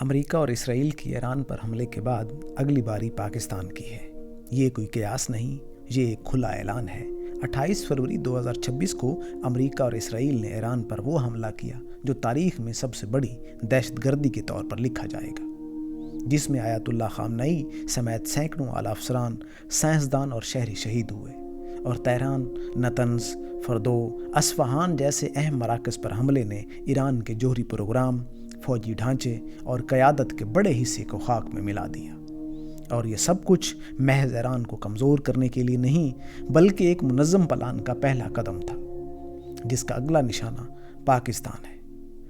امریکہ اور اسرائیل کی ایران پر حملے کے بعد اگلی باری پاکستان کی ہے۔ یہ کوئی قیاس نہیں، یہ ایک کھلا اعلان ہے۔ 28 فروری 2026 کو امریکہ اور اسرائیل نے ایران پر وہ حملہ کیا جو تاریخ میں سب سے بڑی دہشت گردی کے طور پر لکھا جائے گا، جس میں آیت اللہ خامنئی سمیت سینکڑوں اعلیٰ افسران، سائنسدان اور شہری شہید ہوئے، اور تہران، نتنز، فردو، اصفہان جیسے اہم مراکز پر حملے نے ایران کے جوہری پروگرام، فوجی ڈھانچے اور قیادت کے بڑے حصے کو خاک میں ملا دیا۔ اور یہ سب کچھ محض ایران کو کمزور کرنے کے لیے نہیں، بلکہ ایک منظم پلان کا پہلا قدم تھا، جس کا اگلا نشانہ پاکستان ہے۔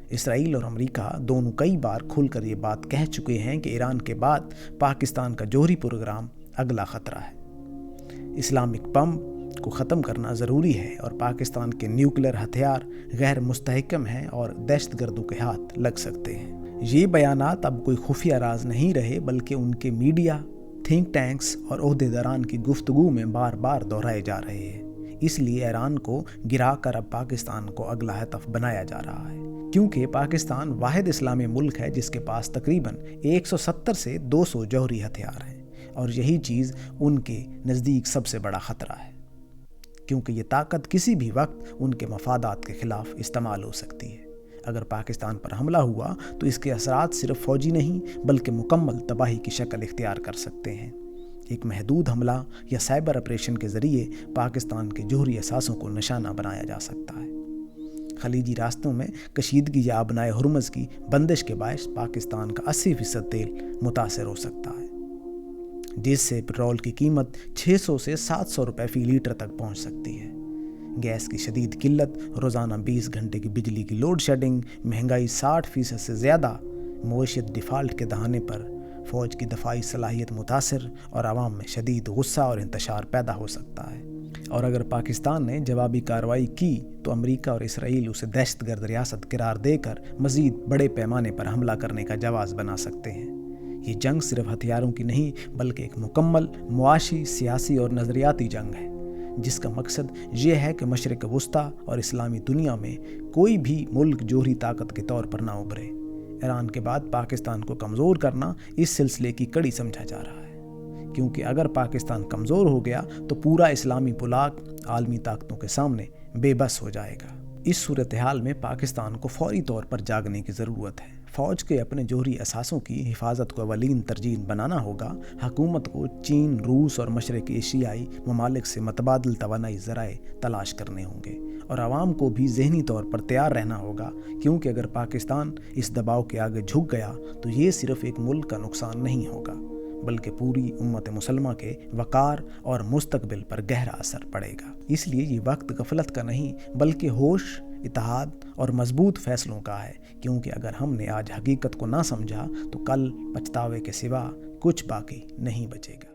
اسرائیل اور امریکہ دونوں کئی بار کھل کر یہ بات کہہ چکے ہیں کہ ایران کے بعد پاکستان کا جوہری پروگرام اگلا خطرہ ہے۔ اسلامک بم کو ختم کرنا ضروری ہے اور پاکستان کے نیوکلیر ہتھیار غیر مستحکم ہیں اور دہشت گردوں کے ہاتھ لگ سکتے ہیں۔ یہ بیانات اب کوئی خفیہ راز نہیں رہے، بلکہ ان کے میڈیا، تھنک ٹینکس اور عہدیداران کی گفتگو میں بار بار دہرائے جا رہے ہیں۔ اس لیے ایران کو گرا کر اب پاکستان کو اگلا ہدف بنایا جا رہا ہے، کیونکہ پاکستان واحد اسلامی ملک ہے جس کے پاس تقریباً 170 سے 200 جوہری ہتھیار ہیں، اور یہی چیز ان کے نزدیک سب سے بڑا خطرہ ہے، کیونکہ یہ طاقت کسی بھی وقت ان کے مفادات کے خلاف استعمال ہو سکتی ہے۔ اگر پاکستان پر حملہ ہوا تو اس کے اثرات صرف فوجی نہیں بلکہ مکمل تباہی کی شکل اختیار کر سکتے ہیں۔ ایک محدود حملہ یا سائبر آپریشن کے ذریعے پاکستان کے جوہری اثاثوں کو نشانہ بنایا جا سکتا ہے۔ خلیجی راستوں میں کشیدگی یا آبنائے ہرمز کی بندش کے باعث پاکستان کا 80% تیل متاثر ہو سکتا ہے، جس سے پٹرول کی قیمت 600 سے 700 روپے فی لیٹر تک پہنچ سکتی ہے۔ گیس کی شدید قلت، روزانہ 20 گھنٹے کی بجلی کی لوڈ شیڈنگ، مہنگائی 60% سے زیادہ، معیشت ڈیفالٹ کے دہانے پر، فوج کی دفاعی صلاحیت متاثر اور عوام میں شدید غصہ اور انتشار پیدا ہو سکتا ہے۔ اور اگر پاکستان نے جوابی کارروائی کی تو امریکہ اور اسرائیل اسے دہشت گرد ریاست قرار دے کر مزید بڑے پیمانے پر حملہ کرنے کا جواز بنا سکتے ہیں۔ یہ جنگ صرف ہتھیاروں کی نہیں بلکہ ایک مکمل معاشی، سیاسی اور نظریاتی جنگ ہے، جس کا مقصد یہ ہے کہ مشرق وسطیٰ اور اسلامی دنیا میں کوئی بھی ملک جوہری طاقت کے طور پر نہ ابھرے۔ ایران کے بعد پاکستان کو کمزور کرنا اس سلسلے کی کڑی سمجھا جا رہا ہے، کیونکہ اگر پاکستان کمزور ہو گیا تو پورا اسلامی بلاک عالمی طاقتوں کے سامنے بے بس ہو جائے گا۔ اس صورتحال میں پاکستان کو فوری طور پر جاگنے کی ضرورت ہے۔ فوج کے اپنے جوہری اثاثوں کی حفاظت کو اولین ترجیح بنانا ہوگا۔ حکومت کو چین، روس اور مشرق ایشیائی ممالک سے متبادل توانائی ذرائع تلاش کرنے ہوں گے، اور عوام کو بھی ذہنی طور پر تیار رہنا ہوگا، کیونکہ اگر پاکستان اس دباؤ کے آگے جھک گیا تو یہ صرف ایک ملک کا نقصان نہیں ہوگا بلکہ پوری امت مسلمہ کے وقار اور مستقبل پر گہرا اثر پڑے گا۔ اس لیے یہ وقت غفلت کا نہیں بلکہ ہوش، اتحاد اور مضبوط فیصلوں کا ہے، کیونکہ اگر ہم نے آج حقیقت کو نہ سمجھا تو کل پچھتاوے کے سوا کچھ باقی نہیں بچے گا۔